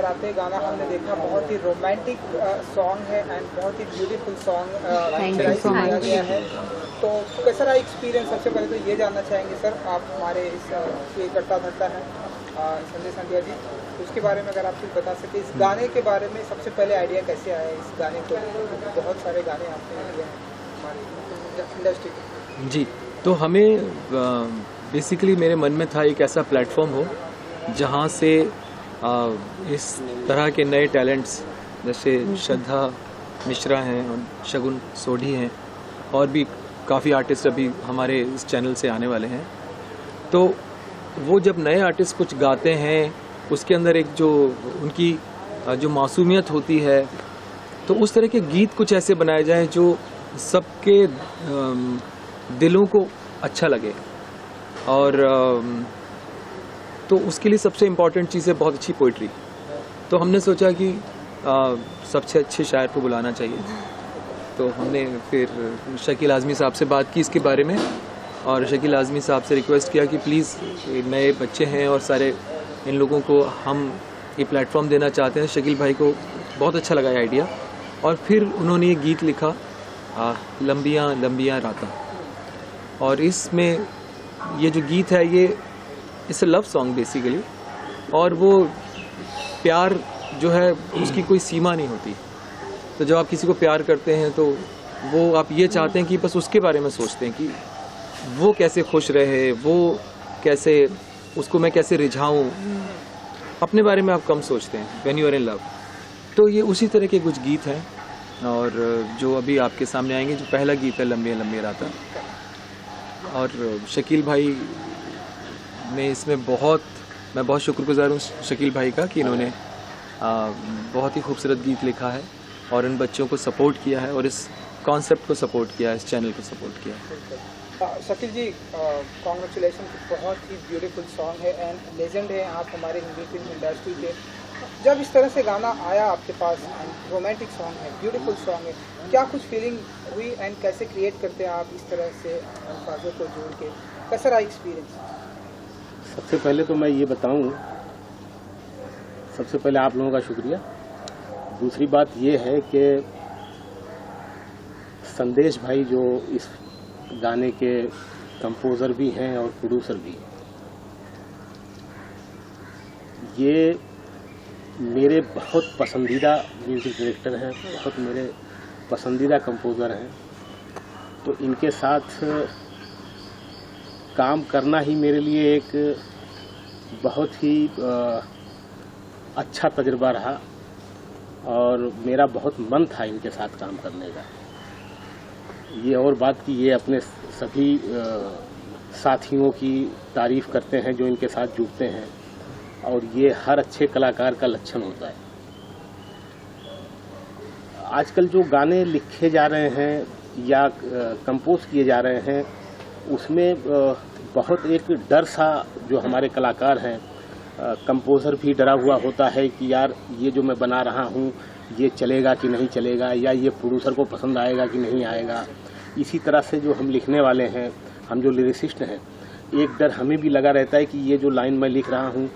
लहराते गाना हमने देखा, बहुत ही रोमांटिक सॉन्ग है एंड बहुत ही ब्यूटीफुल सॉन्ग किया गया है। तो कैसा रहा एक्सपीरियंस? सबसे पहले तो ये जानना चाहेंगे सर, आप हमारे इस करता धरता है संजय संध्या जी, उसके बारे में अगर आप कुछ बता सके, इस गाने के बारे में सबसे पहले आइडिया कैसे आया इस गाने को? बहुत सारे गाने आपने किए हैं हमारी इंडस्ट्री के। जी, तो हमें बेसिकली मेरे मन में था एक ऐसा प्लेटफॉर्म हो जहाँ से इस तरह के नए टैलेंट्स जैसे श्रद्धा मिश्रा हैं और शगुन सोढ़ी हैं और भी काफ़ी आर्टिस्ट अभी हमारे इस चैनल से आने वाले हैं, तो वो जब नए आर्टिस्ट कुछ गाते हैं उसके अंदर एक जो उनकी जो मासूमियत होती है, तो उस तरह के गीत कुछ ऐसे बनाए जाएं जो सबके दिलों को अच्छा लगे। और तो उसके लिए सबसे इम्पॉर्टेंट चीज़ है बहुत अच्छी पोइट्री। तो हमने सोचा कि सबसे अच्छे शायर को बुलाना चाहिए, तो हमने फिर शकील आज़मी साहब से बात की इसके बारे में और शकील आज़मी साहब से रिक्वेस्ट किया कि प्लीज़ नए बच्चे हैं और सारे इन लोगों को हम ये प्लेटफॉर्म देना चाहते हैं। शकील भाई को बहुत अच्छा लगा ये आइडिया और फिर उन्होंने ये गीत लिखा लंबियाँ लंबियाँ रातां, और इसमें ये जो गीत है ये it's a love song basically, और वो प्यार जो है उसकी कोई सीमा नहीं होती। तो जब आप किसी को प्यार करते हैं तो वो आप ये चाहते हैं कि बस उसके बारे में सोचते हैं कि वो कैसे खुश रहे, वो कैसे, उसको मैं कैसे रिझाऊं, अपने बारे में आप कम सोचते हैं when you are in love. तो ये उसी तरह के कुछ गीत हैं और जो अभी आपके सामने आएंगे। जो पहला गीत है लंबी लंबी रातां, और शकील भाई ने इसमें मैं बहुत शुक्रगुजार हूँ शकील भाई का कि इन्होंने बहुत ही खूबसूरत गीत लिखा है और इन बच्चों को सपोर्ट किया है और इस कॉन्सेप्ट को सपोर्ट किया है, इस चैनल को सपोर्ट किया है। शकील जी, कॉन्ग्रेचुलेसन, बहुत ही ब्यूटीफुल सॉन्ग है एंड लेजेंड है आप हमारे हिंदी फिल्म इंडस्ट्री के। जब इस तरह से गाना आया आपके पास, रोमांटिक सॉन्ग है, ब्यूटीफुल सॉन्ग है, क्या कुछ फीलिंग हुई एंड कैसे क्रिएट करते हैं आप इस तरह से अल्फाजों को जोड़ के? कैसा रहा एक्सपीरियंस? सबसे पहले तो मैं ये बताऊं, सबसे पहले आप लोगों का शुक्रिया। दूसरी बात ये है कि संदेश भाई जो इस गाने के कंपोज़र भी हैं और प्रोड्यूसर भी, ये मेरे बहुत पसंदीदा म्यूज़िक डायरेक्टर हैं, बहुत मेरे पसंदीदा कंपोज़र हैं। तो इनके साथ काम करना ही मेरे लिए एक बहुत ही अच्छा तजुर्बा रहा और मेरा बहुत मन था इनके साथ काम करने का। ये और बात कि ये अपने सभी साथियों की तारीफ़ करते हैं जो इनके साथ जुड़ते हैं, और ये हर अच्छे कलाकार का लक्षण होता है। आजकल जो गाने लिखे जा रहे हैं या कंपोज किए जा रहे हैं उसमें बहुत एक डर सा जो हमारे कलाकार हैं, कंपोज़र भी डरा हुआ होता है कि यार ये जो मैं बना रहा हूँ ये चलेगा कि नहीं चलेगा, या ये प्रोड्यूसर को पसंद आएगा कि नहीं आएगा। इसी तरह से जो हम लिखने वाले हैं, हम जो लिरिसिस्ट हैं, एक डर हमें भी लगा रहता है कि ये जो लाइन मैं लिख रहा हूँ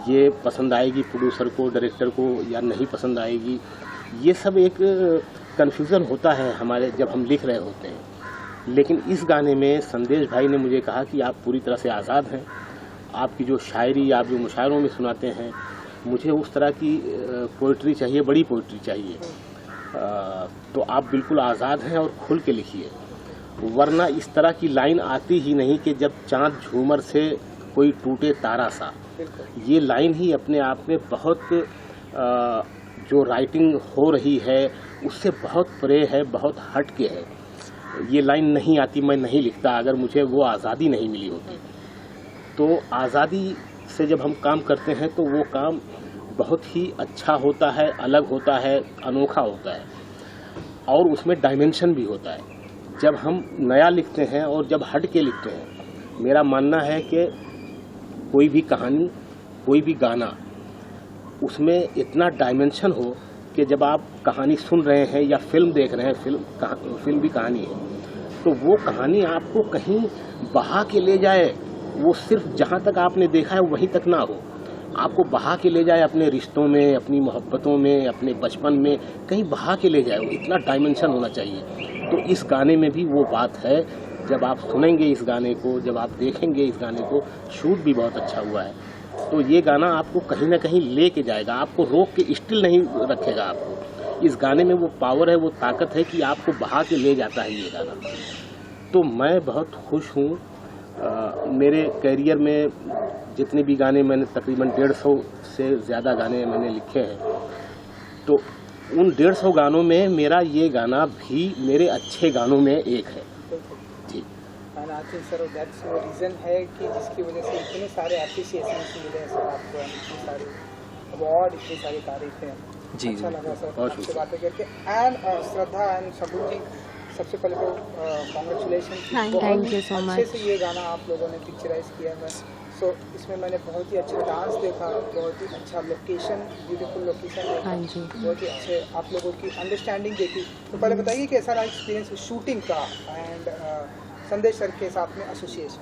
ये पसंद आएगी प्रोड्यूसर को, डायरेक्टर को, या नहीं पसंद आएगी। ये सब एक कन्फ्यूज़न होता है हमारे जब हम लिख रहे होते हैं। लेकिन इस गाने में संदेश भाई ने मुझे कहा कि आप पूरी तरह से आज़ाद हैं, आपकी जो शायरी आप जो मुशायरों में सुनाते हैं, मुझे उस तरह की पोइट्री चाहिए, बड़ी पोइट्री चाहिए। तो आप बिल्कुल आज़ाद हैं और खुल के लिखिए, वरना इस तरह की लाइन आती ही नहीं कि जब चाँद झूमर से कोई टूटे तारा सा। ये लाइन ही अपने आप में बहुत जो राइटिंग हो रही है उससे बहुत परे है, बहुत हट के है। ये लाइन नहीं आती, मैं नहीं लिखता अगर मुझे वो आज़ादी नहीं मिली होती। तो आज़ादी से जब हम काम करते हैं तो वो काम बहुत ही अच्छा होता है, अलग होता है, अनोखा होता है, और उसमें डायमेंशन भी होता है। जब हम नया लिखते हैं और जब हट के लिखते हैं, मेरा मानना है कि कोई भी कहानी, कोई भी गाना, उसमें इतना डायमेंशन हो कि जब आप कहानी सुन रहे हैं या फिल्म देख रहे हैं, फिल्म भी कहानी है, तो वो कहानी आपको कहीं बहा के ले जाए, वो सिर्फ जहाँ तक आपने देखा है वहीं तक ना हो। आपको बहा के ले जाए अपने रिश्तों में, अपनी मोहब्बतों में, अपने बचपन में, कहीं बहा के ले जाए, इतना डायमेंशन होना चाहिए। तो इस गाने में भी वो बात है। जब आप सुनेंगे इस गाने को, जब आप देखेंगे इस गाने को, शूट भी बहुत अच्छा हुआ है, तो ये गाना आपको कहीं ना कहीं ले के जाएगा, आपको रोक के स्टिल नहीं रखेगा। आपको इस गाने में वो पावर है, वो ताकत है कि आपको बहा के ले जाता है ये गाना। तो मैं बहुत खुश हूँ। मेरे करियर में जितने भी गाने मैंने, तकरीबन 150 से ज़्यादा गाने मैंने लिखे हैं, तो उन 150 गानों में मेरा ये गाना भी मेरे अच्छे गानों में एक है जी। And I think sir that's वो रीज़न है कि जिसकी वजह से इतने सारे एप्रिसिएशन मिले हैं सर आपको, इतने सारे अवार्ड, इतनी सारी तारीफें जी। अच्छा लगा सर आपसे बातें करके। एंड श्रद्धा एंड शगुन जी, सबसे पहले तो congratulation, thank you so much. अच्छे से ये गाना आप लोगों ने पिक्चराइज किया है। सो इसमें मैंने बहुत ही अच्छा डांस देखा, बहुत ही अच्छा लोकेशन, ब्यूटीफुल लोकेशन देखा, हाँ जी। बहुत ही अच्छे आप लोगों की अंडरस्टैंडिंग देखी। तो पहले बताइए कैसा रहा एक्सपीरियंस शूटिंग का एंड संदेश सर के साथ में एसोसिएशन?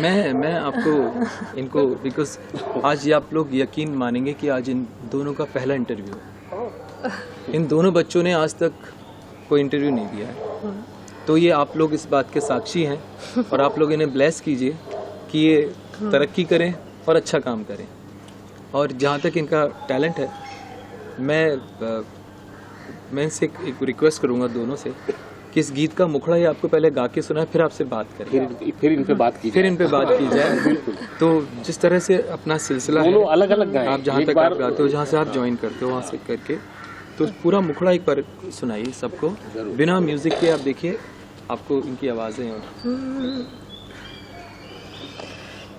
मैं आपको इनको, बिकॉज आज ये आप लोग यकीन मानेंगे कि आज इन दोनों का पहला इंटरव्यू है। इन दोनों बच्चों ने आज तक कोई इंटरव्यू नहीं दिया है, तो ये आप लोग इस बात के साक्षी हैं। और आप लोग इन्हें ब्लेस कीजिए कि ये तरक्की करें और अच्छा काम करें। और जहाँ तक इनका टैलेंट है, मैं इनसे एक रिक्वेस्ट करूँगा दोनों से कि इस गीत का मुखड़ा ये आपको पहले गा के सुनाए, फिर आपसे बात करें, फिर इन पे बात की जाए। तो जिस तरह से अपना सिलसिला है, अलग अलग गाएं, आप जहाँ तक आप गाते हो, जहाँ से आप ज्वाइन करते हो, वहाँ से करके तो पूरा मुखड़ा एक बार सुनाइए सबको, बिना म्यूजिक के। आप देखिए आपको इनकी आवाजें और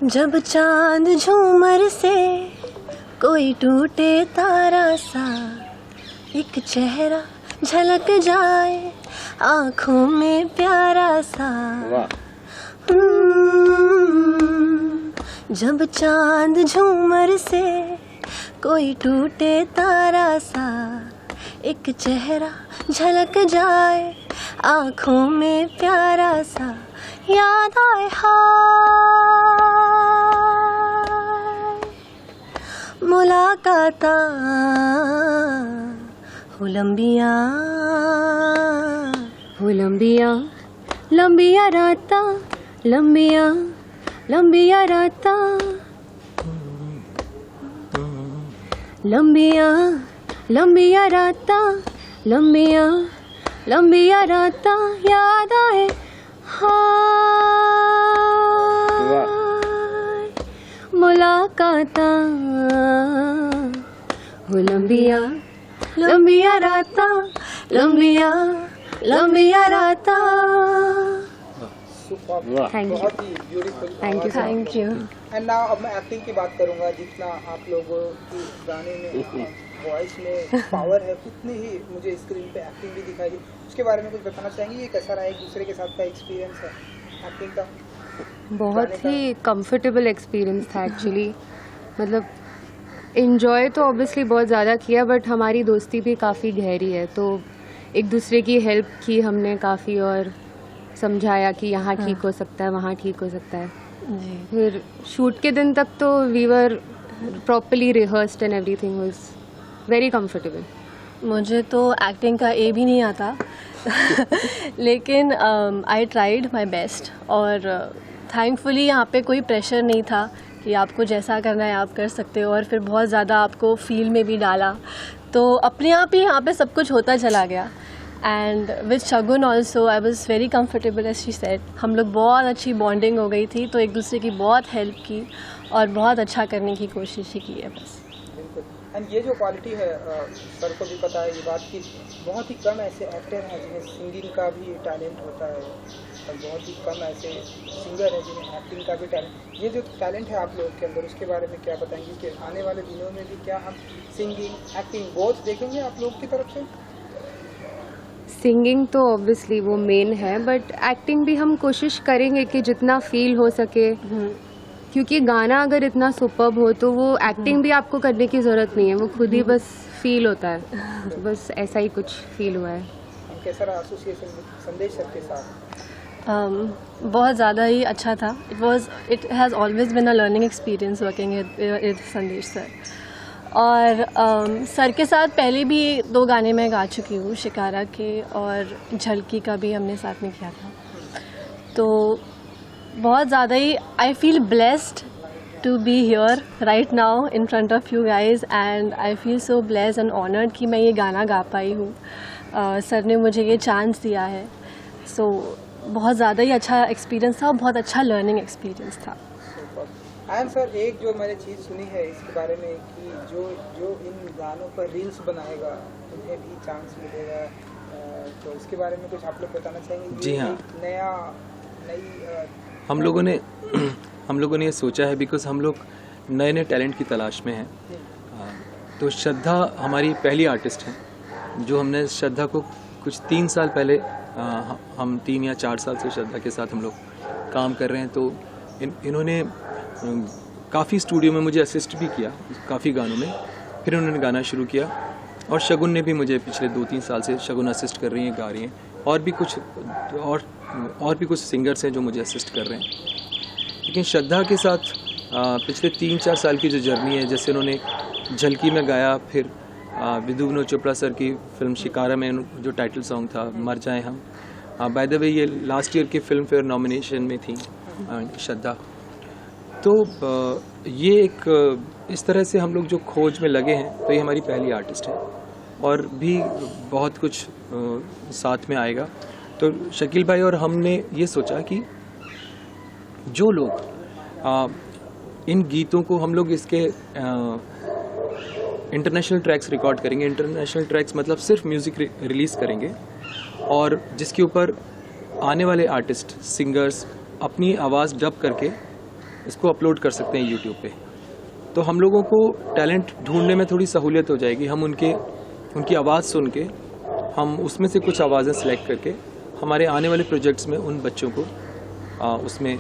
जब चांद झूमर से कोई टूटे तारा सा, एक चेहरा झलक जाए आँखों में प्यारा सा। जब चांद झूमर से कोई टूटे तारा सा, एक चेहरा झलक जाए आँखों में प्यारा सा, याद आए हाय मुलाकाता हो लंबिया लंबिया राता, लंबिया राता, लंबिया राता, लंबिया राता, याद आए हाय मुलाकाता हो लंबिया राता, लंबिया राता। Thank you. बहुत ही beautiful, thank you. And now अब मैं एक्टिंग की बात करूंगा। जितना आप लोगों की गाने में वॉइस में पावर है, उतनी ही मुझे स्क्रीन पे एक्टिंग भी दिखाई दी। उसके बारे में कुछ बताना चाहेंगे? ये कैसा रहा एक दूसरे के साथ का एक्सपीरियंस है एक्टिंग का? बहुत ही कंफर्टेबल एक्सपीरियंस था एक्चुअली। मतलब इन्जॉय तो ऑब्वियसली बहुत ज़्यादा किया, बट हमारी दोस्ती भी काफ़ी गहरी है, तो एक दूसरे की हेल्प की हमने काफ़ी, और समझाया कि यहाँ ठीक हो सकता है, वहाँ ठीक हो सकता है। फिर शूट के दिन तक तो we were properly rehearsed and everything was very comfortable. मुझे तो एक्टिंग का ए भी नहीं आता लेकिन आई ट्राइड माई बेस्ट, और थैंकफुली यहाँ पे कोई प्रेशर नहीं था कि आपको जैसा करना है आप कर सकते हो, और फिर बहुत ज़्यादा आपको फील में भी डाला, तो अपने आप ही यहाँ पे सब कुछ होता चला गया। And with Shagun also I was very comfortable as she said. हम लोग बहुत अच्छी बॉन्डिंग हो गई थी, तो एक दूसरे की बहुत हेल्प की और बहुत अच्छा करने की कोशिश ही की है बस। बिल्कुल। एंड ये जो क्वालिटी है, सर को भी पता है ये बात कि बहुत ही कम ऐसे एक्टर हैं जिन्हें सिंगिंग का भी टैलेंट होता है, और बहुत ही कम ऐसे सिंगर हैं जिन्हें एक्टिंग का भी टैलेंट। ये जो टैलेंट है आप लोगों के अंदर, उसके बारे में क्या बताएंगे कि आने वाले दिनों में भी क्या हम सिंगिंग एक्टिंग बोथ देखेंगे आप लोगों की तरफ से? सिंगिंग तो ऑब्वियसली वो मेन है, बट एक्टिंग भी हम कोशिश करेंगे कि जितना फील हो सके, क्योंकि गाना अगर इतना सुपर्ब हो तो वो एक्टिंग भी आपको करने की ज़रूरत नहीं है, वो खुद ही बस फील होता है। तो बस ऐसा ही कुछ फील हुआ है। कैसा रहा एसोसिएशन संदेश सर के साथ? बहुत ज़्यादा ही अच्छा था. It has always been a learning experience working with संदेश सर. और सर के साथ पहले भी 2 गाने मैं गा चुकी हूँ, शिकारा के और झलकी का भी हमने साथ में किया था. तो बहुत ज़्यादा ही I feel blessed to be here right now in front of you guys, and I feel so blessed and honoured कि मैं ये गाना गा पाई हूँ. सर ने मुझे ये चांस दिया है. सो बहुत ज़्यादा ही अच्छा एक्सपीरियंस था, बहुत अच्छा लर्निंग एक्सपीरियंस था. एंड सर एक जो मैंने चीज़ सुनी है इसके बारे में कि जो इन गानों पर रील्स बनाएगा उन्हें भी चांस मिलेगा, तो इसके बारे में कुछ आप लोग बताना चाहेंगे? जी हाँ, नई हम लोगों ने ये सोचा है बिकॉज हम लोग नए नए टैलेंट की तलाश में हैं. तो श्रद्धा हमारी पहली आर्टिस्ट है जो हमने श्रद्धा को कुछ 3 साल पहले, हम 3 या 4 साल से श्रद्धा के साथ हम लोग काम कर रहे हैं. तो इन्होंने काफ़ी स्टूडियो में मुझे असिस्ट भी किया काफ़ी गानों में. फिर उन्होंने गाना शुरू किया और शगुन ने भी मुझे पिछले 2-3 साल से शगुन असिस्ट कर रही हैं, गा रही हैं. और भी कुछ सिंगर्स हैं जो मुझे असिस्ट कर रहे हैं. लेकिन श्रद्धा के साथ पिछले 3-4 साल की जो जर्नी है, जैसे उन्होंने झलकी में गाया, फिर विधु विनोद चोपड़ा सर की फिल्म शिकारा में जो टाइटल सॉन्ग था मर जाएं हम, बाय द वे ये लास्ट ईयर की फिल्म फेयर नॉमिनेशन में थी श्रद्धा. तो ये एक इस तरह से हम लोग जो खोज में लगे हैं, तो ये हमारी पहली आर्टिस्ट है और भी बहुत कुछ साथ में आएगा. तो शकील भाई और हमने ये सोचा कि जो लोग इन गीतों को हम लोग इसके इंटरनेशनल ट्रैक्स रिकॉर्ड करेंगे. इंटरनेशनल ट्रैक्स मतलब सिर्फ म्यूज़िक रिलीज़ करेंगे और जिसके ऊपर आने वाले आर्टिस्ट सिंगर्स अपनी आवाज़ डब करके इसको अपलोड कर सकते हैं यूट्यूब पे. तो हम लोगों को टैलेंट ढूंढने में थोड़ी सहूलियत हो जाएगी. हम उनकी आवाज़ सुन के हम उसमें से कुछ आवाज़ें सेलेक्ट करके हमारे आने वाले प्रोजेक्ट्स में उन बच्चों को उसमें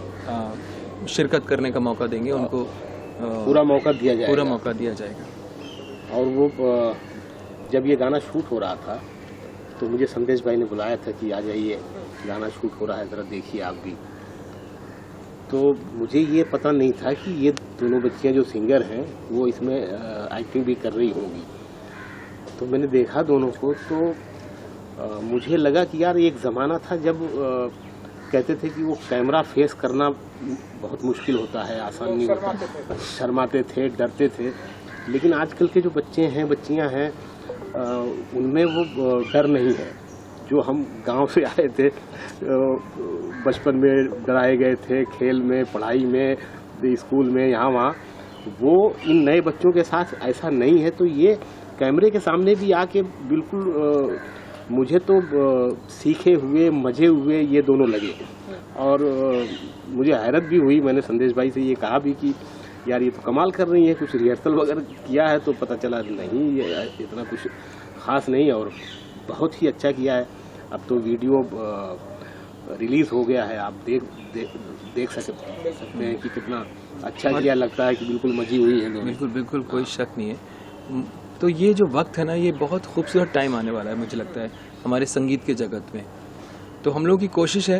शिरकत करने का मौका देंगे. उनको पूरा मौका दिया जाएगा. और वो जब ये गाना शूट हो रहा था तो मुझे संदेश भाई ने बुलाया था कि आ जाइए, गाना शूट हो रहा है, ज़रा देखिए आप भी. तो मुझे ये पता नहीं था कि ये दोनों बच्चियां जो सिंगर हैं वो इसमें एक्टिंग भी कर रही होंगी. तो मैंने देखा दोनों को तो मुझे लगा कि यार एक ज़माना था जब कहते थे कि वो कैमरा फेस करना बहुत मुश्किल होता है, आसान नहीं होता, शर्माते थे, डरते थे. लेकिन आजकल के जो बच्चे हैं, बच्चियां हैं, उनमें वो डर नहीं है. जो हम गांव से आए थे, बचपन में डराए गए थे, खेल में, पढ़ाई में, स्कूल में, यहाँ वहाँ, वो इन नए बच्चों के साथ ऐसा नहीं है. तो ये कैमरे के सामने भी आके बिल्कुल मुझे तो सीखे हुए, मजे हुए ये दोनों लगे. और मुझे हैरत भी हुई. मैंने संदेश भाई से ये कहा भी कि यार ये तो कमाल कर रही है, कुछ रिहर्सल वगैरह किया है? तो पता चला नहीं, ये इतना कुछ ख़ास नहीं, और बहुत ही अच्छा किया है. अब तो वीडियो रिलीज़ हो गया है, आप देख सकते हैं कि कितना अच्छा किया. लगता है कि बिल्कुल मजी हुई है. बिल्कुल कोई शक नहीं है. तो ये जो वक्त है ना, ये बहुत खूबसूरत टाइम आने वाला है मुझे लगता है हमारे संगीत के जगत में. तो हम लोगों की कोशिश है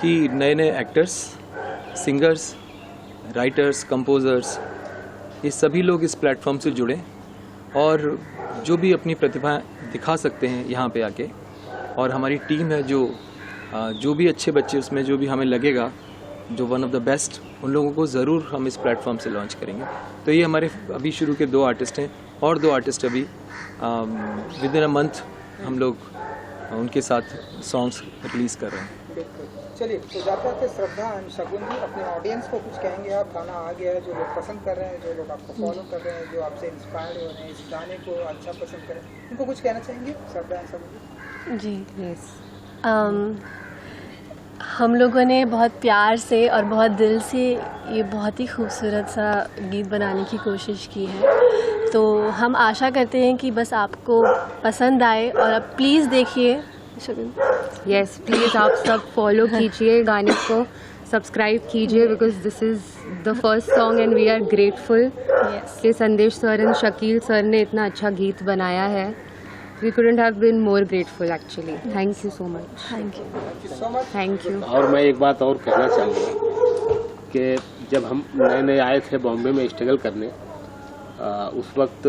कि नए नए एक्टर्स, सिंगर्स, राइटर्स, कंपोजर्स, ये सभी लोग इस प्लेटफॉर्म से जुड़ें और जो भी अपनी प्रतिभा दिखा सकते हैं यहाँ पे आके. और हमारी टीम है जो भी अच्छे बच्चे उसमें जो भी हमें लगेगा जो वन ऑफ द बेस्ट, उन लोगों को ज़रूर हम इस प्लेटफॉर्म से लॉन्च करेंगे. तो ये हमारे अभी शुरू के 2 आर्टिस्ट हैं और 2 आर्टिस्ट अभी विद इन अ मंथ हम लोग उनके साथ सॉन्ग्स रिलीज़ कर रहे हैं. चलिए, तो जाते श्रद्धा एंड शगुन जी, अपने ऑडियंस को कुछ कहेंगे आप? गाना आ गया है, जो लोग पसंद कर रहे हैं, जो लोग आपको फॉलो कर रहे हैं, जो आपसे इंस्पायर्ड हो रहे हैं, इस गाने को अच्छा पसंद करें, उनको कुछ कहना चाहेंगे श्रद्धा एंड शगुन जी? यस, हम लोगों ने बहुत प्यार से और बहुत दिल से ये बहुत ही खूबसूरत सा गीत बनाने की कोशिश की है. तो हम आशा करते हैं कि बस आपको पसंद आए और आप प्लीज़ देखिए. यस, प्लीज़ आप सब फॉलो कीजिए, गाने को सब्सक्राइब कीजिए, because this is the first song and we are grateful कि Sandesh sir and Shakeel sir ने इतना अच्छा गीत बनाया है. we couldn't have been more grateful actually. Thank you so much. Thank you. Thank you so much. Thank you. और मैं एक बात और कहना चाहूँगा कि जब हम नए नए आए थे बॉम्बे में स्ट्रगल करने, उस वक्त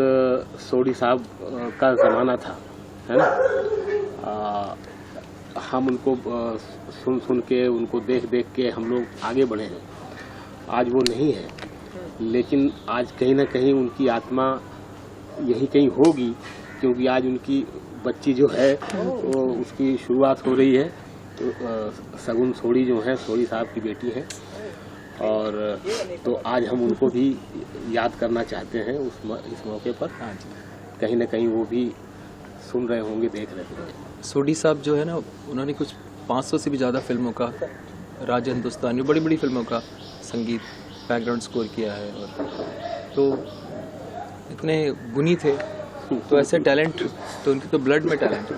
सोडी साहब का ज़माना था, है ना। हम उनको सुन सुन के, उनको देख देख के हम लोग आगे बढ़े हैं। आज वो नहीं है, लेकिन आज कहीं ना कहीं उनकी आत्मा यही कहीं होगी, क्योंकि आज उनकी बच्ची जो है वो उसकी शुरुआत हो रही है। तो सगुन सोडी जो है, सोडी साहब की बेटी है, और तो आज हम उनको भी याद करना चाहते हैं इस मौके पर। कहीं ना कहीं वो भी सुन रहे होंगे, देख रहे होंगे। सोडी साहब जो है ना, उन्होंने कुछ 500 से भी ज़्यादा फिल्मों का, राज हिंदुस्तानी, बड़ी बड़ी फिल्मों का संगीत बैकग्राउंड स्कोर किया है। और तो इतने गुणी थे, तो ऐसे टैलेंट तो उनके तो ब्लड में टैलेंट है।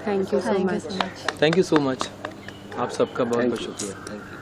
Thank you so much. Thank you so much. आप सबका बहुत बहुत शुक्रिया। Thank you.